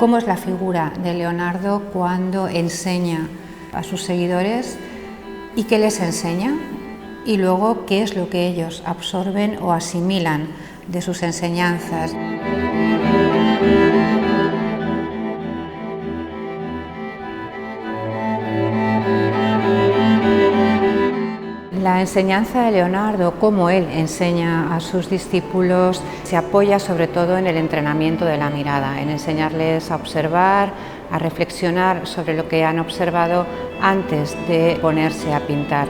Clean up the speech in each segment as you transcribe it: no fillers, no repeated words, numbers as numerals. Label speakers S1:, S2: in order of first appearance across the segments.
S1: cómo es la figura de Leonardo cuando enseña a sus seguidores y qué les enseña, y luego qué es lo que ellos absorben o asimilan de sus enseñanzas. La enseñanza de Leonardo, cómo él enseña a sus discípulos, se apoya sobre todo en el entrenamiento de la mirada, en enseñarles a observar, a reflexionar sobre lo que han observado antes de ponerse a pintar.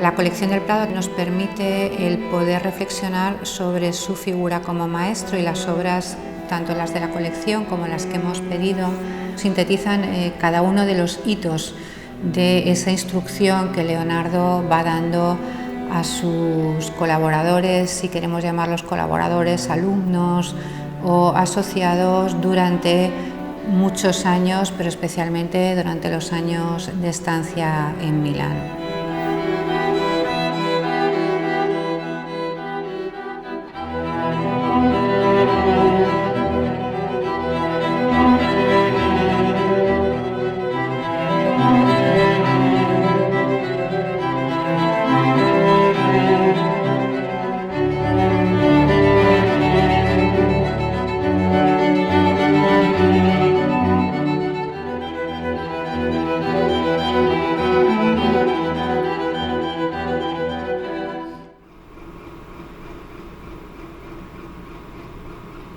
S1: La colección del Prado nos permite el poder reflexionar sobre su figura como maestro, y las obras, tanto las de la colección como las que hemos pedido, sintetizan cada uno de los hitos de esa instrucción que Leonardo va dando a sus colaboradores, si queremos llamarlos colaboradores, alumnos o asociados, durante muchos años, pero especialmente durante los años de estancia en Milán.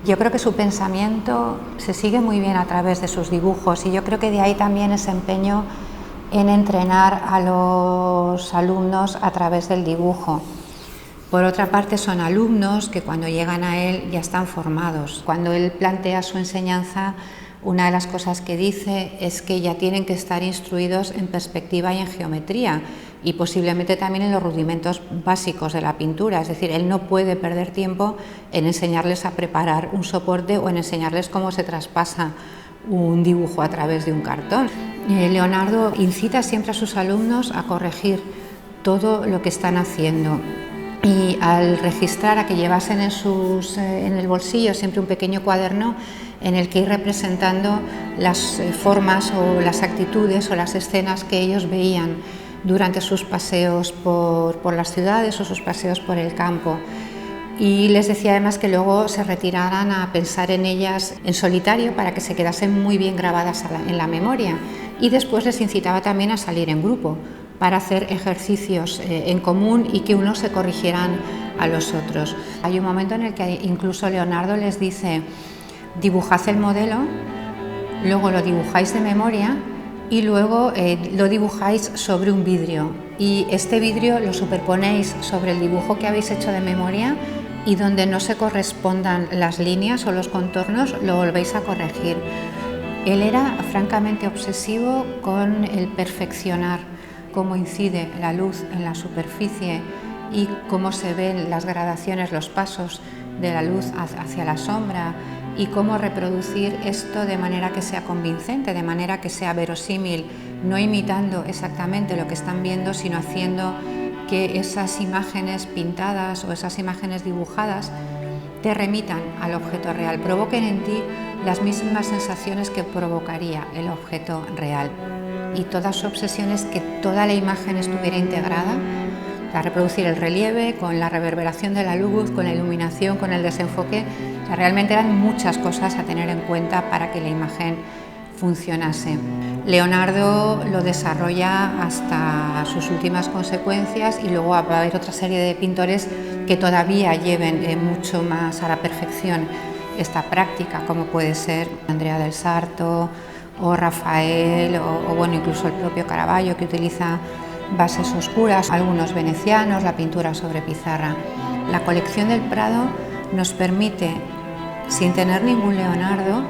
S1: Yo creo que su pensamiento se sigue muy bien a través de sus dibujos, y yo creo que de ahí también ese empeño en entrenar a los alumnos a través del dibujo. Por otra parte, son alumnos que cuando llegan a él ya están formados. Cuando él plantea su enseñanza, una de las cosas que dice es que ya tienen que estar instruidos en perspectiva y en geometría, y posiblemente también en los rudimentos básicos de la pintura. Es decir, él no puede perder tiempo en enseñarles a preparar un soporte o en enseñarles cómo se traspasa un dibujo a través de un cartón. Leonardo incita siempre a sus alumnos a corregir todo lo que están haciendo, y al registrar, a que llevasen en el bolsillo siempre un pequeño cuaderno en el que ir representando las formas o las actitudes o las escenas que ellos veían durante sus paseos por las ciudades o sus paseos por el campo. Y les decía además que luego se retiraran a pensar en ellas en solitario para que se quedasen muy bien grabadas en la memoria, y después les incitaba también a salir en grupo para hacer ejercicios en común y que unos se corrigieran a los otros. Hay un momento en el que incluso Leonardo les dice: dibujad el modelo, luego lo dibujáis de memoria y luego lo dibujáis sobre un vidrio, y este vidrio lo superponéis sobre el dibujo que habéis hecho de memoria, y donde no se correspondan las líneas o los contornos lo volvéis a corregir. Él era francamente obsesivo con el perfeccionar cómo incide la luz en la superficie y cómo se ven las gradaciones, los pasos de la luz hacia la sombra, y cómo reproducir esto de manera que sea convincente, de manera que sea verosímil, no imitando exactamente lo que están viendo, sino haciendo que esas imágenes pintadas o esas imágenes dibujadas te remitan al objeto real, provoquen en ti las mismas sensaciones que provocaría el objeto real. Y toda su obsesión es que toda la imagen estuviera integrada, a reproducir el relieve con la reverberación de la luz, con la iluminación, con el desenfoque. O sea, realmente eran muchas cosas a tener en cuenta para que la imagen funcionase. Leonardo lo desarrolla hasta sus últimas consecuencias, y luego va a haber otra serie de pintores que todavía lleven mucho más a la perfección esta práctica, como puede ser Andrea del Sarto o Rafael o bueno, incluso el propio Caravaggio, que utiliza bases oscuras, algunos venecianos, la pintura sobre pizarra. La colección del Prado nos permite, sin tener ningún Leonardo,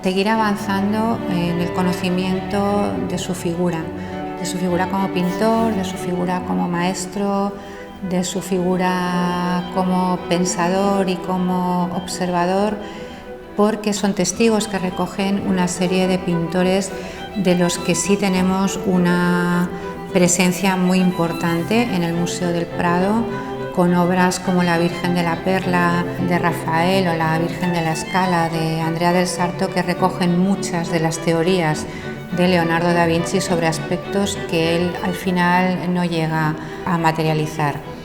S1: seguir avanzando en el conocimiento de su figura, de su figura como pintor, de su figura como maestro, de su figura como pensador y como observador, porque son testigos que recogen una serie de pintores de los que sí tenemos una presencia muy importante en el Museo del Prado, con obras como la Virgen de la Perla de Rafael o la Virgen de la Scala de Andrea del Sarto, que recogen muchas de las teorías de Leonardo da Vinci sobre aspectos que él al final no llega a materializar.